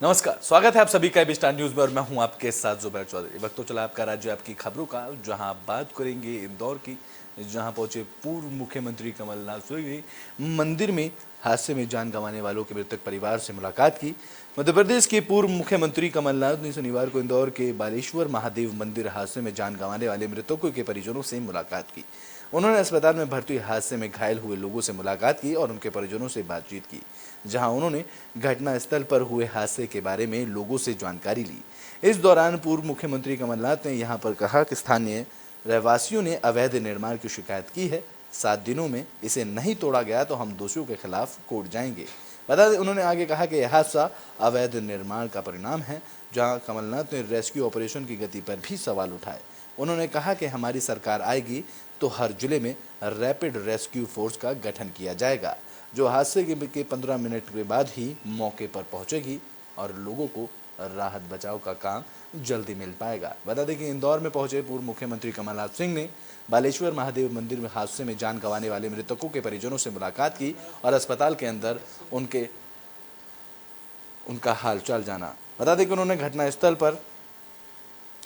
नमस्कार, स्वागत है आप सभी का एबी स्टार न्यूज में और मैं हूं आपके साथ जुबैर चौधरी। वक्त तो चला आपका राज्य आपकी खबरों का, जहां आप बात करेंगे इंदौर की, जहां पहुंचे पूर्व मुख्यमंत्री कमलनाथ ने मंदिर में हादसे में जान गंवाने वालों के मृतक परिवार से मुलाकात की। मध्य प्रदेश के पूर्व मुख्यमंत्री कमलनाथ ने शनिवार को इंदौर के बालेश्वर महादेव मंदिर हादसे में जान गंवाने वाले मृतकों के परिजनों से मुलाकात की। उन्होंने अस्पताल में भर्ती हादसे में घायल हुए लोगों से मुलाकात की और उनके परिजनों से बातचीत की, जहां उन्होंने घटनास्थल पर हुए हादसे के बारे में लोगों से जानकारी ली। इस दौरान पूर्व मुख्यमंत्री कमलनाथ ने यहां पर कहा कि स्थानीय रहवासियों ने अवैध निर्माण की शिकायत की है। 7 दिनों में इसे नहीं तोड़ा गया तो हम दोषियों के खिलाफ कोर्ट जाएंगे। बता दें, उन्होंने आगे कहा कि यह हादसा अवैध निर्माण का परिणाम है, जहां कमलनाथ ने रेस्क्यू ऑपरेशन की गति पर भी सवाल उठाए। उन्होंने कहा कि हमारी सरकार आएगी तो हर जिले में रैपिड रेस्क्यू फोर्स का गठन किया जाएगा, जो हादसे के 15 मिनट के बाद ही मौके पर पहुंचेगी और लोगों को राहत बचाव का काम जल्दी मिल पाएगा। बता दें कि इंदौर में पहुंचे पूर्व मुख्यमंत्री कमलनाथ सिंह ने बालेश्वर महादेव मंदिर में हादसे में जान गंवाने वाले मृतकों के परिजनों से मुलाकात की और अस्पताल के अंदर उनका हालचाल जाना। बता दें कि उन्होंने घटनास्थल पर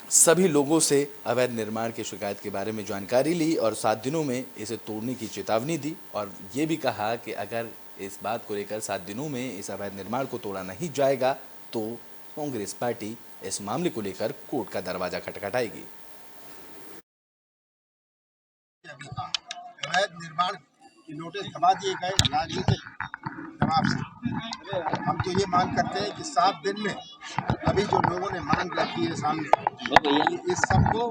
सभी लोगों से अवैध निर्माण की शिकायत के बारे में जानकारी ली और 7 दिनों में इसे तोड़ने की चेतावनी दी और ये भी कहा कि अगर इस बात को लेकर 7 दिनों में इस अवैध निर्माण को तोड़ा नहीं जाएगा तो कांग्रेस पार्टी इस मामले को लेकर कोर्ट का दरवाजा खटखटाएगी। अवैध निर्माण की नोटिस दबा दिए गए राजनीतिक दबाव से। हम तो ये मांग करते हैं कि 7 दिन में अभी जो लोगों ने मांग रखी है सामने, इस सब को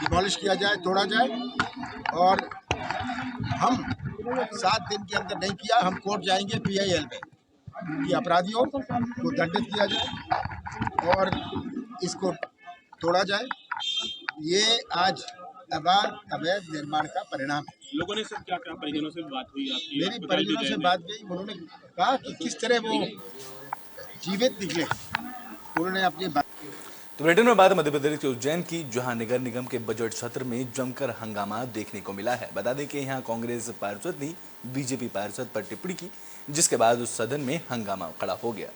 डिमोलिश किया जाए, तोड़ा जाए और हम 7 दिन के अंदर नहीं किया, हम कोर्ट जाएंगे PIL में कि अपराधियों को दंडित किया जाए और इसको तोड़ा जाए। ये आज अवैध निर्माण का परिणाम है। लोगों ने सर क्या कहा? परिजनों से बात हुई आपकी? मेरी परिजनों से बात हुई, उन्होंने कहा कि किस तरह वो जीवित निकले, उन्होंने अपनी बात। तो बुलेटिन में बात मध्य प्रदेश के उज्जैन की, जहां नगर निगम के बजट सत्र में जमकर हंगामा देखने को मिला है। बता दें कि यहां कांग्रेस पार्षद ने बीजेपी पार्षद पर टिप्पणी की, जिसके बाद उस सदन में हंगामा खड़ा हो गया।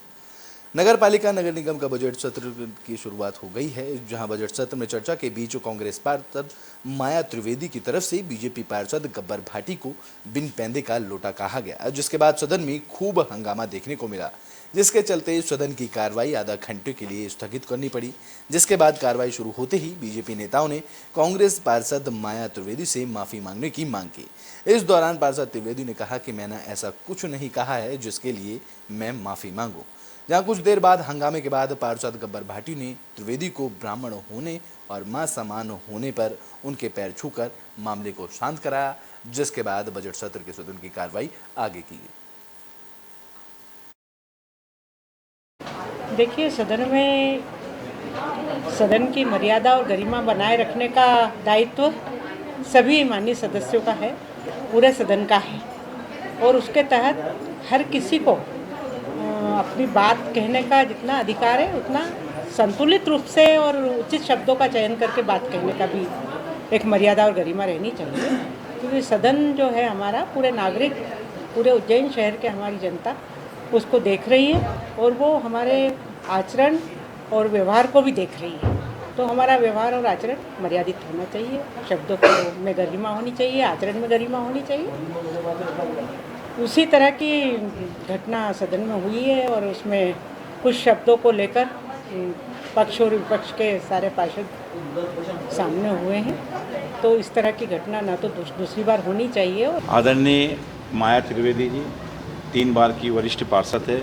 नगर पालिका नगर निगम का बजट सत्र की शुरुआत हो गई है, जहां बजट सत्र में चर्चा के बीच कांग्रेस पार्षद माया त्रिवेदी की तरफ से बीजेपी पार्षद गब्बर भाटी को बिन पैंदे का लोटा कहा गया, जिसके बाद सदन में खूब हंगामा देखने को मिला, जिसके चलते सदन की कार्रवाई आधा घंटे के लिए स्थगित करनी पड़ी। जिसके बाद कार्रवाई शुरू होते ही बीजेपी नेताओं ने कांग्रेस पार्षद माया त्रिवेदी से माफी मांगने की मांग की। इस दौरान पार्षद त्रिवेदी ने कहा कि मैंने ऐसा कुछ नहीं कहा है जिसके लिए मैं माफी मांगूं। जहां कुछ देर बाद हंगामे के बाद पार्षद गब्बर भाटी ने त्रिवेदी को ब्राह्मण होने और मां समान होने पर उनके पैर छूकर मामले को शांत कराया, जिसके बाद बजट सत्र के सदन की कार्रवाई आगे की गई। देखिए, सदन में सदन की मर्यादा और गरिमा बनाए रखने का दायित्व सभी माननीय सदस्यों का है, पूरे सदन का है और उसके तहत हर किसी को अपनी बात कहने का जितना अधिकार है उतना संतुलित रूप से और उचित शब्दों का चयन करके बात कहने का भी एक मर्यादा और गरिमा रहनी चाहिए, क्योंकि सदन जो है हमारा, पूरे नागरिक, पूरे उज्जैन शहर के हमारी जनता उसको देख रही है और वो हमारे आचरण और व्यवहार को भी देख रही है। तो हमारा व्यवहार और आचरण मर्यादित होना चाहिए, शब्दों को में गरिमा होनी चाहिए, आचरण में गरिमा होनी चाहिए। उसी तरह की घटना सदन में हुई है और उसमें कुछ शब्दों को लेकर पक्ष और विपक्ष के सारे पार्षद सामने हुए हैं, तो इस तरह की घटना ना तो दूसरी बार होनी चाहिए। आदरणीय माया त्रिवेदी जी 3 बार की वरिष्ठ पार्षद है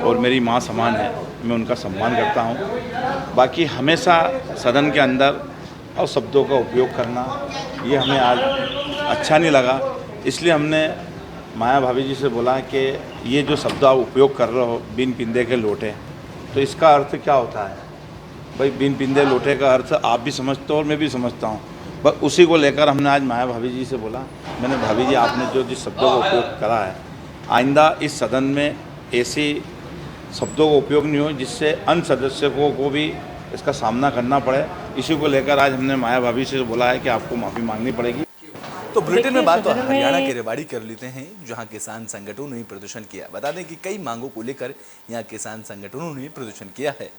और मेरी मां समान है, मैं उनका सम्मान करता हूं। बाकी हमेशा सदन के अंदर और शब्दों का उपयोग करना ये हमें आज अच्छा नहीं लगा, इसलिए हमने माया भाभी जी से बोला कि ये जो शब्द आप उपयोग कर रहे हो, बिन पिंदे के लोटे, तो इसका अर्थ क्या होता है भाई? बिन पिंदे लोटे का अर्थ आप भी समझते हो और मैं भी समझता हूँ, बस उसी को लेकर हमने आज माया भाभी जी से बोला। मैंने भाभी जी, आपने जो जिस शब्दों का उपयोग करा है, आइंदा इस सदन में ऐसे शब्दों का उपयोग नहीं हो जिससे अन्य सदस्यों को भी इसका सामना करना पड़े। इसी को लेकर आज हमने माया भाभी से बोला है कि आपको माफ़ी मांगनी पड़ेगी। तो बुलेटिन में देखिए, बात तो सदन में- हरियाणा के रेवाड़ी कर लेते हैं, जहां किसान संगठनों ने प्रदर्शन किया। बता दें कि कई मांगों को लेकर यहां किसान संगठनों ने प्रदर्शन किया है।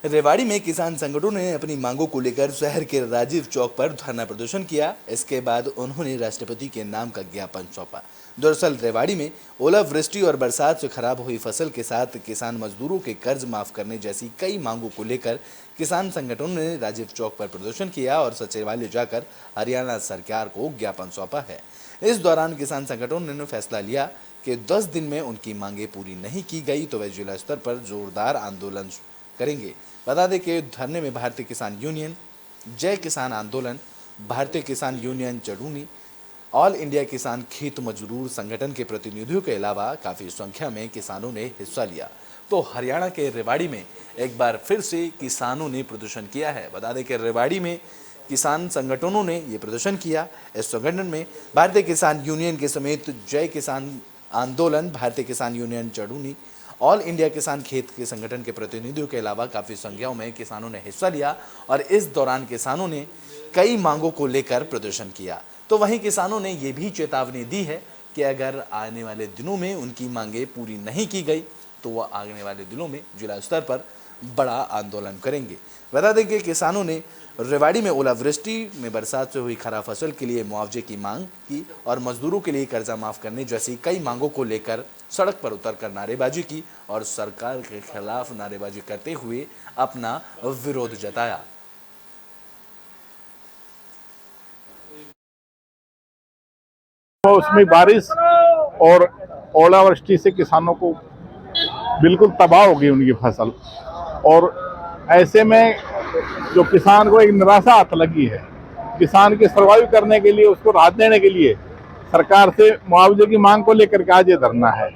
रेवाड़ी में किसान संगठनों ने अपनी मांगों को लेकर शहर के राजीव चौक पर धरना प्रदर्शन किया। इसके बाद उन्होंने राष्ट्रपति के नाम का ज्ञापन सौंपा। दरअसल रेवाड़ी में ओलावृष्टि और बरसात से खराब हुई फसल के साथ किसान मजदूरों के कर्ज माफ करने जैसी कई मांगों को लेकर किसान संगठनों ने राजीव चौक पर प्रदर्शन किया और सचिवालय जाकर हरियाणा सरकार को ज्ञापन सौंपा है। इस दौरान किसान संगठनों ने फैसला लिया कि 10 दिन में उनकी मांगे पूरी नहीं की गई तो वे जिला स्तर पर जोरदार आंदोलन करेंगे। बता दें कि धरने में भारतीय किसान यूनियन, जय किसान आंदोलन, भारतीय किसान यूनियन चढ़ूनी, ऑल इंडिया किसान खेत मजदूर संगठन के प्रतिनिधियों के अलावा काफी संख्या में किसानों ने हिस्सा लिया। तो हरियाणा के रेवाड़ी में एक बार फिर से किसानों ने प्रदर्शन किया है। बता दें कि रेवाड़ी में किसान संगठनों ने ये प्रदर्शन किया। इस संगठन में भारतीय किसान यूनियन के समेत जय किसान आंदोलन, भारतीय किसान यूनियन चढ़ूनी, ऑल इंडिया किसान खेत के संगठन के प्रतिनिधियों के अलावा काफी संख्याओं में किसानों ने हिस्सा लिया और इस दौरान किसानों ने कई मांगों को लेकर प्रदर्शन किया। तो वहीं किसानों ने यह भी चेतावनी दी है कि अगर आने वाले दिनों में उनकी मांगे पूरी नहीं की गई तो वह आने वाले दिनों में जिला स्तर पर बड़ा आंदोलन करेंगे। बता दें कि किसानों ने रेवाड़ी में ओलावृष्टि में बरसात से हुई खराब फसल के लिए मुआवजे की मांग की और मजदूरों के लिए कर्जा माफ करने जैसी कई मांगों को लेकर सड़क पर उतरकर नारेबाजी की और सरकार के खिलाफ नारेबाजी करते हुए अपना विरोध जताया। उसमें बारिश और ओलावृष्टि से किसानों को बिल्कुल तबाह हो गई उनकी फसल, और ऐसे में जो किसान को एक निराशा हाथ लगी है। किसान के सर्वाइव करने के लिए, उसको राहत देने के लिए सरकार से मुआवजे की मांग को लेकर के आज ये धरना है।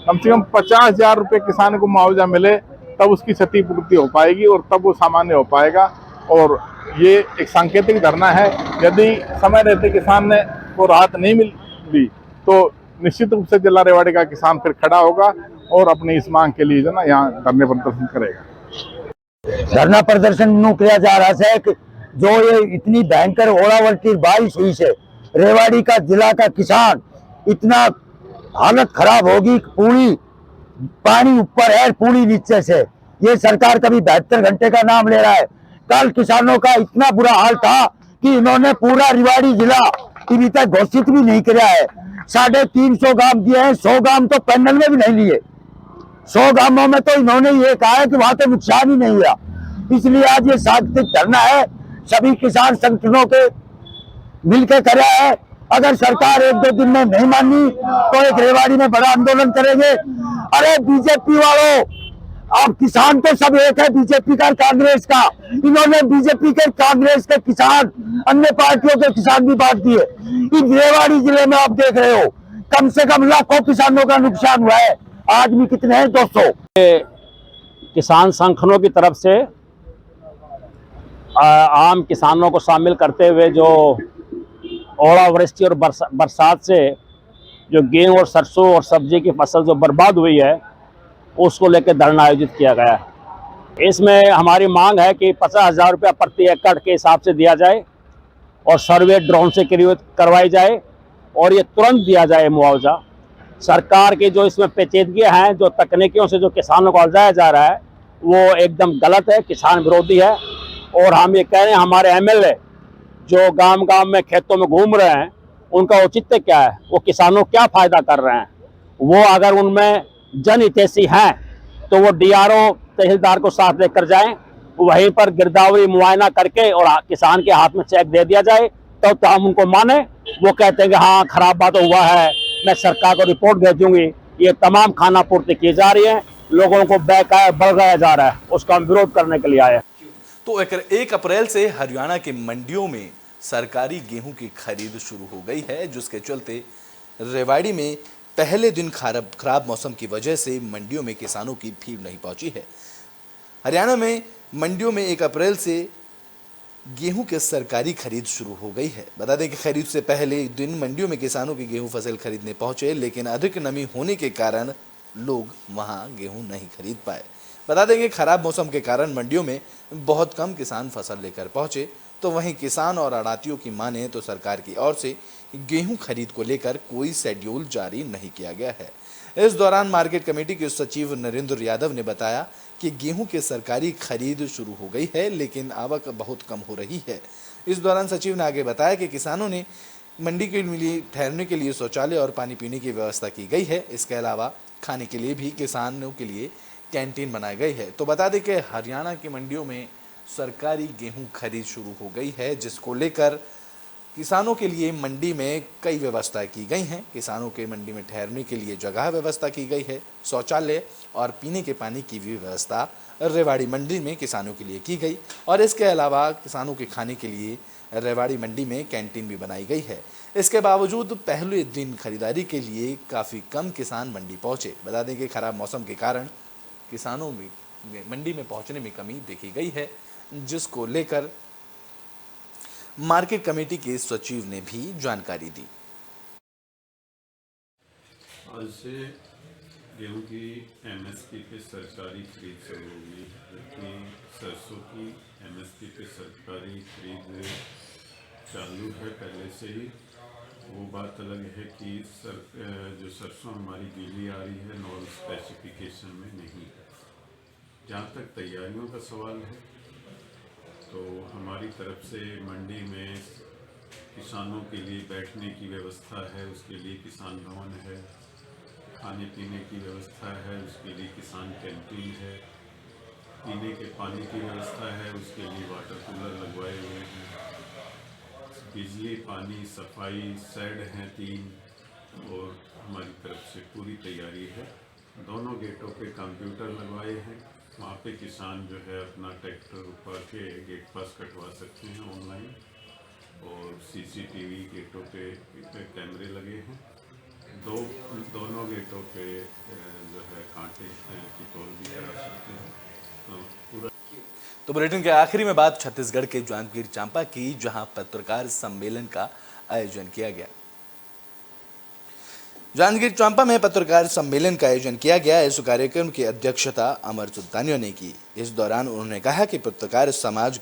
कम से कम 50,000 रुपये किसान को मुआवजा मिले तब उसकी क्षतिपूर्ति हो पाएगी और तब वो सामान्य हो पाएगा। और ये एक सांकेतिक धरना है। यदि समय रहते किसान ने को राहत नहीं मिली तो निश्चित रूप से जिला रेवाड़ी का किसान फिर खड़ा होगा और अपनी इस मांग के लिए जो ना यहाँ धरने प्रदर्शन करेगा। धरना प्रदर्शन नु किया जा रहा है कि जो ये इतनी भयंकर ओलावृष्टि बारिश हुई से रेवाड़ी का जिला का किसान इतना हालत खराब होगी। पूरी पानी ऊपर है, पूरी नीचे से। ये सरकार कभी 72 घंटे का नाम ले रहा है। कल किसानों का इतना बुरा हाल था कि इन्होंने पूरा रेवाड़ी जिला अभी तक घोषित भी नहीं किया है। 350 गांव दिए हैं, 100 गांव तो पैनल में भी नहीं लिए। 100 गांवों में तो इन्होंने ये कहा है कि वहां तो नुकसान ही नहीं हुआ। इसलिए आज ये सांकेतिक धरना है, सभी किसान संगठनों के मिलकर कर रहा है। अगर सरकार 1-2 दिन में नहीं मानी तो एक रेवाड़ी में बड़ा आंदोलन करेंगे। अरे बीजेपी वालों, अब किसान तो सब एक है, बीजेपी का कांग्रेस का। इन्होंने बीजेपी के कांग्रेस के किसान अन्य पार्टियों के किसान भी बांट दिए। इस रेवाड़ी जिले में आप देख रहे हो कम से कम लाखों किसानों का नुकसान हुआ है। आदमी कितने हैं? 200। किसान संगठनों की तरफ से आम किसानों को शामिल करते हुए जो ओलावृष्टि और बरसात से जो गेहूं और सरसों और सब्जी की फसल जो बर्बाद हुई है उसको लेकर धरना आयोजित किया गया है। इसमें हमारी मांग है कि 50,000 रुपया प्रति एकड़ के हिसाब से दिया जाए और सर्वे ड्रोन से करवाई जाए और ये तुरंत दिया जाए मुआवजा। सरकार की जो इसमें पेचीदगियां हैं, जो तकनीकियों से जो किसानों को अलझाया जा रहा है, वो एकदम गलत है, किसान विरोधी है। और हम ये कह रहे हैं हमारे एमएलए जो गांव-गांव में खेतों में घूम रहे हैं, उनका औचित्य क्या है? वो किसानों को क्या फायदा कर रहे हैं? वो अगर उनमें जनहितैषी हैं तो वो डीआरओ तहसीलदार को साथ लेकर जाएं, वहीं पर गिरदावरी मुआयना करके और किसान के हाथ में चेक दे दिया जाए तो हम उनको माने। वो कहते हैं कि हाँ खराब बात हुआ है, मैं सरकार को रिपोर्ट भेजूंगी। ये तमाम खाना पूर्ति की जा रही है, लोगों को बहकाया जा रहा है, उसका हम विरोध करने के लिए आए। तो 1 अप्रैल से हरियाणा के मंडियों में सरकारी गेहूं की खरीद शुरू हो गई है, जिसके चलते रेवाड़ी में पहले दिन खराब मौसम की वजह से मंडियों में किसानों की भीड़ नहीं पहुंची है। हरियाणा में मंडियों में 1 अप्रैल से गेहूं की सरकारी खरीद शुरू हो गई है। बता दें कि खरीद से पहले दिन मंडियों में किसानों की गेहूं फसल खरीदने पहुंचे, लेकिन अधिक नमी होने के कारण लोग वहां गेहूं नहीं खरीद पाए। बता दें कि खराब मौसम के कारण मंडियों में बहुत कम किसान फसल लेकर पहुंचे तो वहीं किसान और आड़ातियों की माने तो सरकार की ओर से गेहूं खरीद को लेकर कोई शेड्यूल जारी नहीं किया गया है। इस दौरान मार्केट कमेटी के सचिव नरेंद्र यादव ने बताया कि गेहूं की सरकारी खरीद शुरू हो गई है, लेकिन आवक बहुत कम हो रही है। इस दौरान सचिव ने आगे बताया कि किसानों ने मंडी के लिए ठहरने के लिए शौचालय और पानी पीने की व्यवस्था की गई है। इसके अलावा खाने के लिए भी किसानों के लिए कैंटीन बनाई गई है। तो बता दें कि हरियाणा की मंडियों में सरकारी गेहूं खरीद शुरू हो गई है, जिसको लेकर किसानों के लिए मंडी में कई व्यवस्थाएं की गई हैं। किसानों के मंडी में ठहरने के लिए जगह व्यवस्था की गई है। शौचालय और पीने के पानी की भी व्यवस्था रेवाड़ी मंडी में किसानों के लिए की गई और इसके अलावा किसानों के खाने के लिए रेवाड़ी मंडी में कैंटीन भी बनाई गई है। इसके बावजूद पहले दिन खरीदारी के लिए काफ़ी कम किसान मंडी पहुंचे। बता दें कि खराब मौसम के कारण किसानों में मंडी में पहुंचने में कमी देखी गई है, जिसको लेकर मार्केट कमेटी के सचिव ने भी जानकारी दी। आज से गेहूं की एमएसपी पे सरकारी खरीद शुरू होगी, जबकि सरसों की एमएसपी पे सरकारी खरीद चालू है पहले से ही। वो बात अलग है कि जो सरसों हमारी गीली आ रही है नॉन स्पेसिफिकेशन में नहीं है। जहाँ तक तैयारियों का सवाल है तो हमारी तरफ से मंडी में किसानों के लिए बैठने की व्यवस्था है, उसके लिए किसान भवन है, खाने पीने की व्यवस्था है, उसके लिए किसान कैंटीन है, पीने के पानी की व्यवस्था है, उसके लिए वाटर कूलर लगवाए हुए हैं, बिजली पानी सफाई शेड हैं 3 और हमारी तरफ से पूरी तैयारी है। दोनों गेटों पे कंप्यूटर लगवाए हैं, वहाँ पे किसान जो है अपना ट्रैक्टर ऊपर के गेट पास कटवा सकते हैं ऑनलाइन और सीसीटीवी गेटों पे कैमरे लगे हैं। दोनों गेटों पे जो है कांटे की तौल भी करा सकते हैं। तो बुलेटिन के आखिरी में बात छत्तीसगढ़ के जांजगीर चांपा की, जहां पत्रकार सम्मेलन का आयोजन किया गया। जांजगीर चांपा में पत्रकार सम्मेलन का आयोजन किया गया। इस कार्यक्रम की अध्यक्षता अमर सुल्तानिया ने की। इस दौरान उन्होंने कहा कि पत्रकार समाज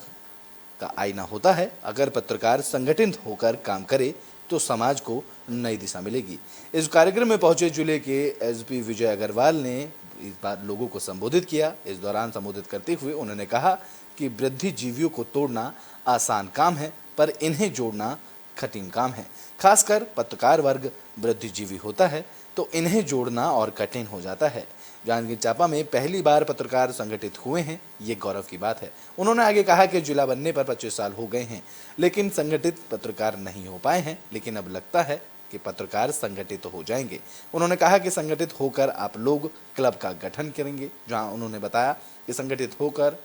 का आईना होता है। अगर पत्रकार संगठित होकर काम करे तो समाज को नई दिशा मिलेगी। इस कार्यक्रम में पहुंचे जिले के एसपी विजय अग्रवाल ने इस बार लोगों को संबोधित किया। इस दौरान संबोधित करते हुए उन्होंने कहा कि वृद्धिजीवियों को तोड़ना आसान काम है, पर इन्हें जोड़ना कठिन काम है। खासकर पत्रकार वर्ग वृद्धिजीवी होता है तो इन्हें जोड़ना और कठिन हो जाता है। जांजगीर चांपा में पहली बार पत्रकार संगठित हुए हैं, ये गौरव की बात है। उन्होंने आगे कहा कि जिला बनने पर 25 साल हो गए हैं, लेकिन संगठित पत्रकार नहीं हो पाए हैं, लेकिन अब लगता है कि पत्रकार संगठित हो जाएंगे। उन्होंने कहा कि संगठित होकर आप लोग क्लब का गठन करेंगे। जहां उन्होंने बताया कि संगठित होकर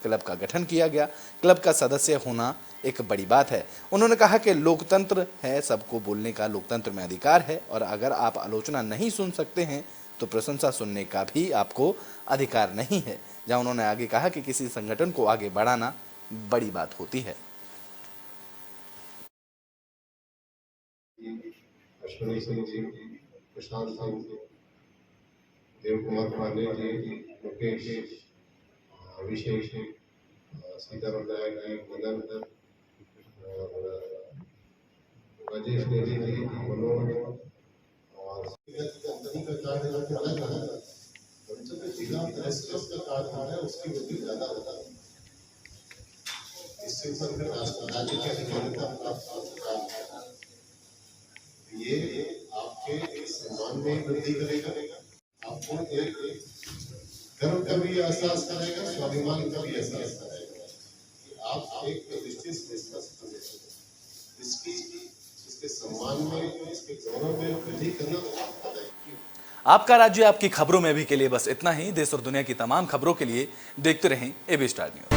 क्लब का गठन किया गया। क्लब का सदस्य होना एक बड़ी बात है। उन्होंने कहा कि लोकतंत्र है, सबको बोलने का लोकतंत्र में अधिकार है और अगर आप आलोचना नहीं सुन सकते हैं तो प्रशंसा सुनने का भी आपको अधिकार नहीं है। जहां उन्होंने आगे कहा कि किसी संगठन को आगे बढ़ाना बड़ी बात होती है। अश्विनी सिंह जी, प्रशांत सिंह जी, देव कुमार पांडे जी, मुकेश, अभिषेक, सीताराम नायक जी, मदन और राजेश नेगी जी, मनोज और उसकी वृद्धि ज्यादा होता है। इससे ऊपर फिर राज्य की अधिकारिता प्राप्त ये आपके सम्मान में वृद्धि करेगा, आपको एक गर्व का भी एहसास कराएगा, स्वाभिमान का भी एहसास कराएगा कि आप एक प्रतिष्ठित इसके सम्मान में, इसके गौरव में वृद्धि करना आपका दायित्व। आपका राज्य आपकी खबरों में अभी के लिए बस इतना ही। देश और दुनिया की तमाम खबरों के लिए देखते रहें एबी स्टार न्यूज।